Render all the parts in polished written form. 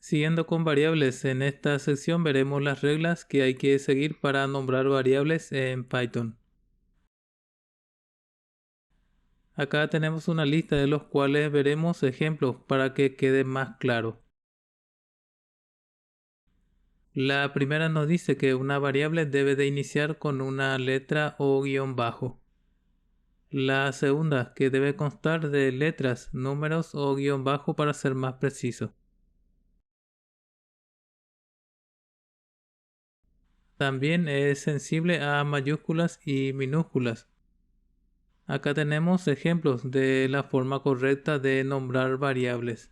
Siguiendo con variables, en esta sección veremos las reglas que hay que seguir para nombrar variables en Python. Acá tenemos una lista de los cuales veremos ejemplos para que quede más claro. La primera nos dice que una variable debe de iniciar con una letra o guión bajo. La segunda, que debe constar de letras, números o guión bajo para ser más preciso. También es sensible a mayúsculas y minúsculas. Acá tenemos ejemplos de la forma correcta de nombrar variables.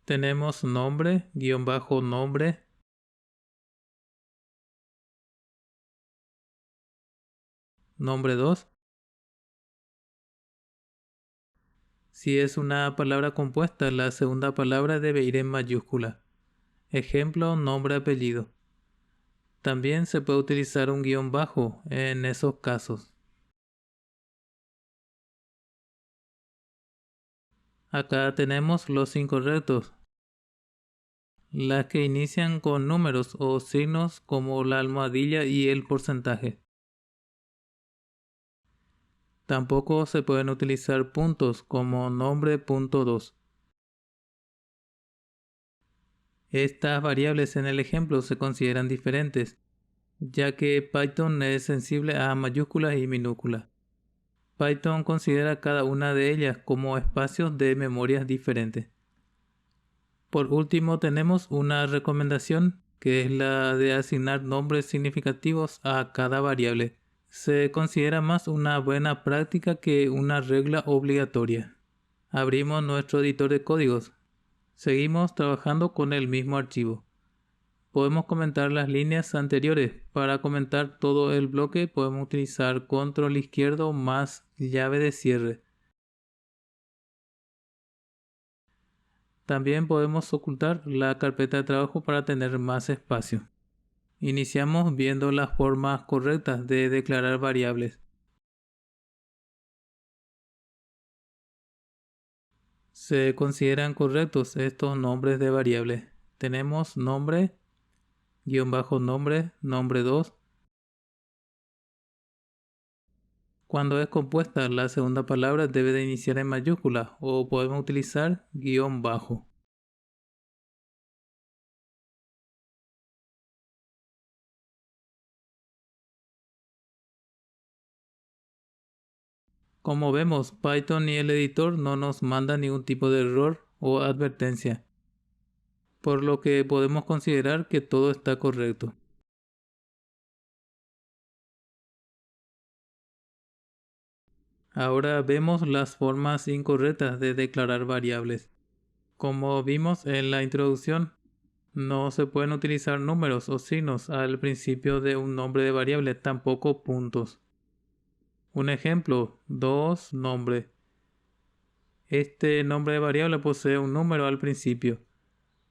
Tenemos nombre, guión bajo nombre, nombre 2. Si es una palabra compuesta, la segunda palabra debe ir en mayúscula. Ejemplo, nombre, apellido. También se puede utilizar un guión bajo en esos casos. Acá tenemos los incorrectos. Las que inician con números o signos como la almohadilla y el porcentaje. Tampoco se pueden utilizar puntos como nombre.2. Estas variables en el ejemplo se consideran diferentes, ya que Python es sensible a mayúsculas y minúsculas. Python considera cada una de ellas como espacios de memorias diferentes. Por último, tenemos una recomendación que es la de asignar nombres significativos a cada variable. Se considera más una buena práctica que una regla obligatoria. Abrimos nuestro editor de códigos. Seguimos trabajando con el mismo archivo. Podemos comentar las líneas anteriores. Para comentar todo el bloque podemos utilizar control izquierdo más llave de cierre. También podemos ocultar la carpeta de trabajo para tener más espacio. Iniciamos viendo las formas correctas de declarar variables. Se consideran correctos estos nombres de variables. Tenemos nombre, guión bajo nombre, nombre 2. Cuando es compuesta, la segunda palabra debe de iniciar en mayúscula o podemos utilizar guión bajo. Como vemos, Python y el editor no nos manda ningún tipo de error o advertencia, por lo que podemos considerar que todo está correcto. Ahora vemos las formas incorrectas de declarar variables. Como vimos en la introducción, no se pueden utilizar números o signos al principio de un nombre de variable, tampoco puntos. Un ejemplo, 2 nombre. Este nombre de variable posee un número al principio.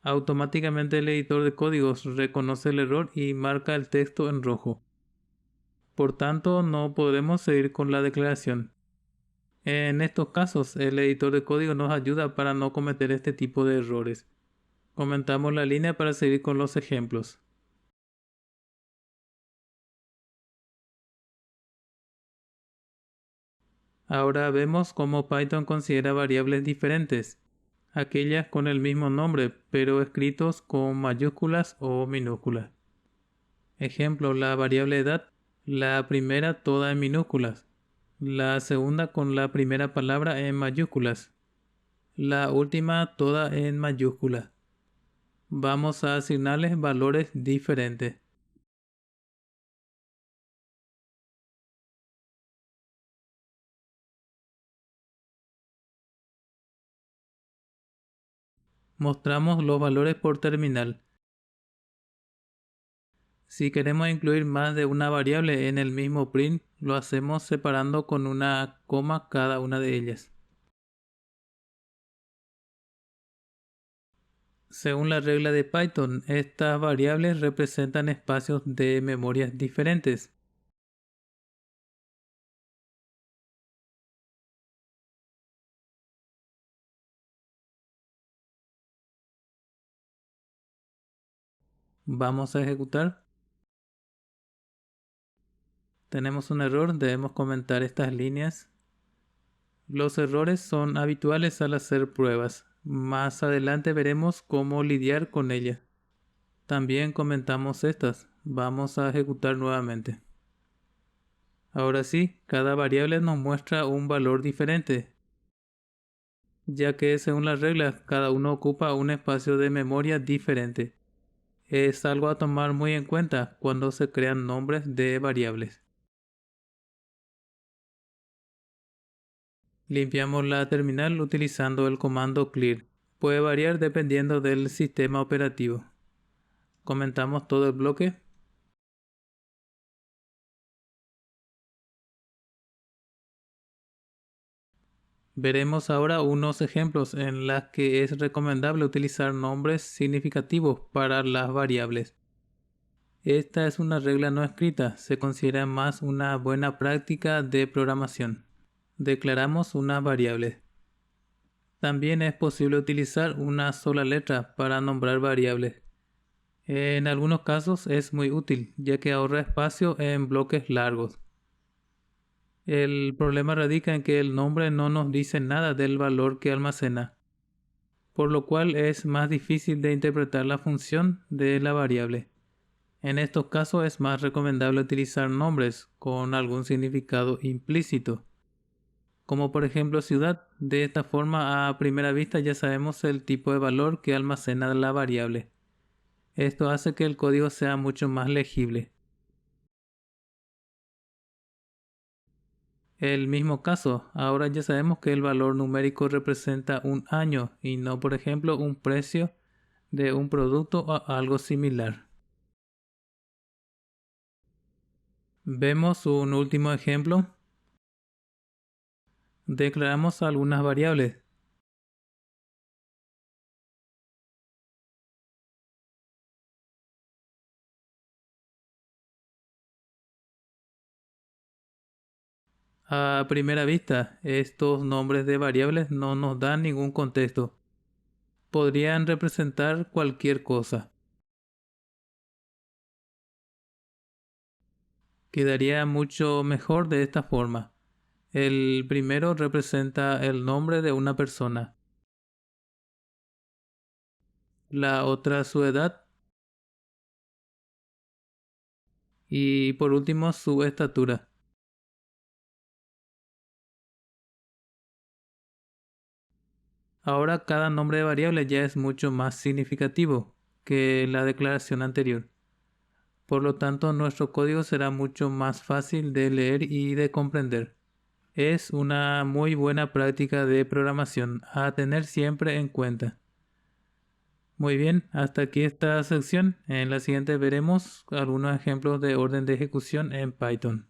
Automáticamente el editor de códigos reconoce el error y marca el texto en rojo. Por tanto, no podremos seguir con la declaración. En estos casos, el editor de código nos ayuda para no cometer este tipo de errores. Comentamos la línea para seguir con los ejemplos. Ahora vemos cómo Python considera variables diferentes, aquellas con el mismo nombre, pero escritos con mayúsculas o minúsculas. Ejemplo, la variable edad, la primera toda en minúsculas, la segunda con la primera palabra en mayúsculas, la última toda en mayúsculas. Vamos a asignarles valores diferentes. Mostramos los valores por terminal. Si queremos incluir más de una variable en el mismo print, lo hacemos separando con una coma cada una de ellas. Según la regla de Python, estas variables representan espacios de memorias diferentes. Vamos a ejecutar. Tenemos un error, debemos comentar estas líneas. Los errores son habituales al hacer pruebas. Más adelante veremos cómo lidiar con ellas. También comentamos estas. Vamos a ejecutar nuevamente. Ahora sí, cada variable nos muestra un valor diferente, ya que según las reglas, cada uno ocupa un espacio de memoria diferente. Es algo a tomar muy en cuenta cuando se crean nombres de variables. Limpiamos la terminal utilizando el comando clear. Puede variar dependiendo del sistema operativo. Comentamos todo el bloque. Veremos ahora unos ejemplos en los que es recomendable utilizar nombres significativos para las variables. Esta es una regla no escrita, se considera más una buena práctica de programación. Declaramos una variable. También es posible utilizar una sola letra para nombrar variables. En algunos casos es muy útil, ya que ahorra espacio en bloques largos. El problema radica en que el nombre no nos dice nada del valor que almacena, por lo cual es más difícil de interpretar la función de la variable. En estos casos es más recomendable utilizar nombres con algún significado implícito, como por ejemplo ciudad. De esta forma, a primera vista ya sabemos el tipo de valor que almacena la variable. Esto hace que el código sea mucho más legible. El mismo caso, ahora ya sabemos que el valor numérico representa un año y no, por ejemplo, un precio de un producto o algo similar. Vemos un último ejemplo. Declaramos algunas variables. A primera vista, estos nombres de variables no nos dan ningún contexto. Podrían representar cualquier cosa. Quedaría mucho mejor de esta forma. El primero representa el nombre de una persona, la otra su edad y por último su estatura. Ahora cada nombre de variable ya es mucho más significativo que la declaración anterior. Por lo tanto, nuestro código será mucho más fácil de leer y de comprender. Es una muy buena práctica de programación a tener siempre en cuenta. Muy bien, hasta aquí esta sección. En la siguiente veremos algunos ejemplos de orden de ejecución en Python.